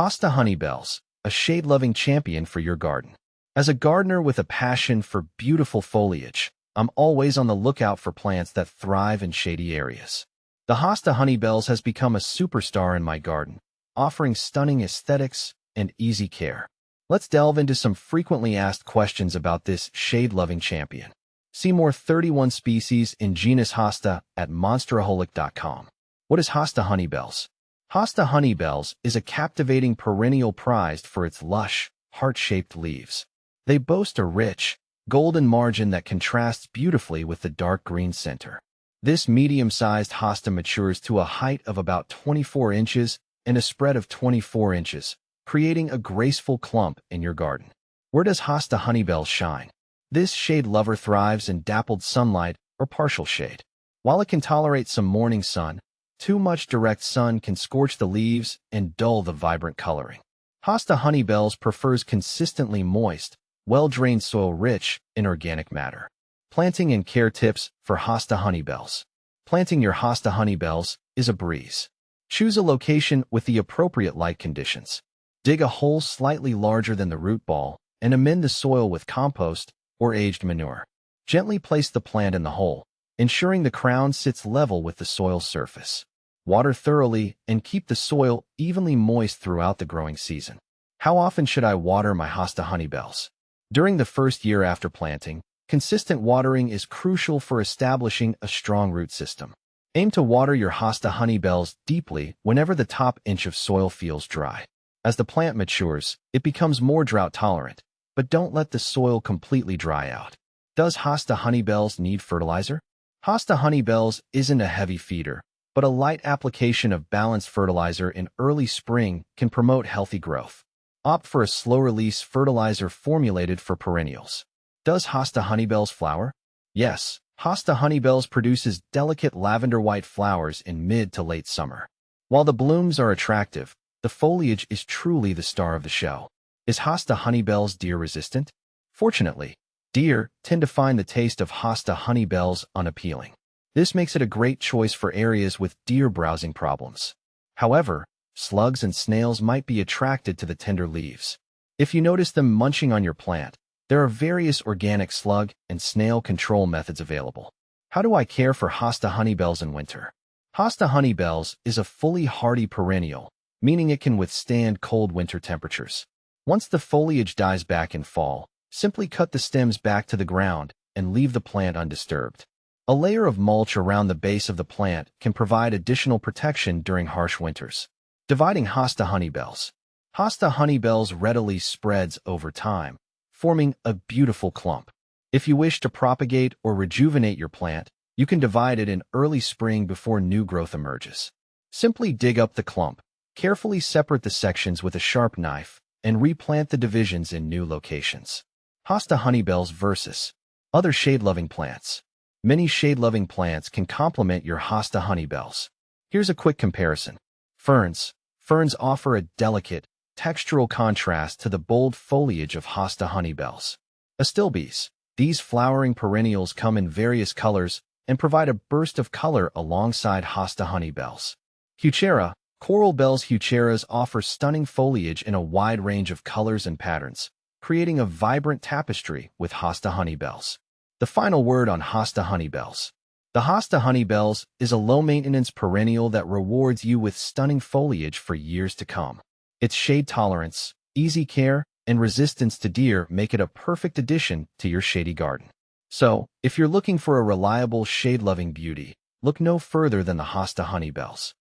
Hosta Honeybells, a shade-loving champion for your garden. As a gardener with a passion for beautiful foliage, I'm always on the lookout for plants that thrive in shady areas. The Hosta Honeybells has become a superstar in my garden, offering stunning aesthetics and easy care. Let's delve into some frequently asked questions about this shade-loving champion. See more 31 species in genus Hosta at monsteraholic.com. What is Hosta Honeybells? Hosta Honeybells is a captivating perennial prized for its lush, heart-shaped leaves. They boast a rich, golden margin that contrasts beautifully with the dark green center. This medium-sized hosta matures to a height of about 24 inches and a spread of 24 inches, creating a graceful clump in your garden. Where does Hosta Honeybells shine? This shade lover thrives in dappled sunlight or partial shade. While it can tolerate some morning sun, too much direct sun can scorch the leaves and dull the vibrant coloring. Hosta Honeybells prefers consistently moist, well-drained soil rich in organic matter. Planting and care tips for Hosta Honeybells. Planting your Hosta Honeybells is a breeze. Choose a location with the appropriate light conditions. Dig a hole slightly larger than the root ball and amend the soil with compost or aged manure. Gently place the plant in the hole, ensuring the crown sits level with the soil surface. Water thoroughly and keep the soil evenly moist throughout the growing season. How often should I water my Hosta Honeybells? During the first year after planting, consistent watering is crucial for establishing a strong root system. Aim to water your Hosta Honeybells deeply whenever the top inch of soil feels dry. As the plant matures, it becomes more drought tolerant, but don't let the soil completely dry out. Does Hosta Honeybells need fertilizer? Hosta Honeybells isn't a heavy feeder, but a light application of balanced fertilizer in early spring can promote healthy growth. Opt for a slow-release fertilizer formulated for perennials. Does Hosta Honeybells flower? Yes, Hosta Honeybells produces delicate lavender-white flowers in mid to late summer. While the blooms are attractive, the foliage is truly the star of the show. Is Hosta Honeybells deer-resistant? Fortunately, deer tend to find the taste of Hosta Honeybells unappealing. This makes it a great choice for areas with deer browsing problems. However, slugs and snails might be attracted to the tender leaves. If you notice them munching on your plant, there are various organic slug and snail control methods available. How do I care for Hosta Honeybells in winter? Hosta Honeybells is a fully hardy perennial, meaning it can withstand cold winter temperatures. Once the foliage dies back in fall, simply cut the stems back to the ground and leave the plant undisturbed. A layer of mulch around the base of the plant can provide additional protection during harsh winters. Dividing Hosta Honeybells. Hosta Honeybells readily spreads over time, forming a beautiful clump. If you wish to propagate or rejuvenate your plant, you can divide it in early spring before new growth emerges. Simply dig up the clump, carefully separate the sections with a sharp knife, and replant the divisions in new locations. Hosta Honeybells versus other shade-loving plants. Many shade-loving plants can complement your Hosta Honeybells. Here's a quick comparison. Ferns. Ferns offer a delicate, textural contrast to the bold foliage of Hosta Honeybells. Astilbes. These flowering perennials come in various colors and provide a burst of color alongside Hosta Honeybells. Heuchera. Coral bells Heucheras offer stunning foliage in a wide range of colors and patterns, creating a vibrant tapestry with Hosta Honeybells. The final word on Hosta Honeybells. The Hosta Honeybells is a low-maintenance perennial that rewards you with stunning foliage for years to come. Its shade tolerance, easy care, and resistance to deer make it a perfect addition to your shady garden. So, if you're looking for a reliable shade-loving beauty, look no further than the Hosta Honeybells.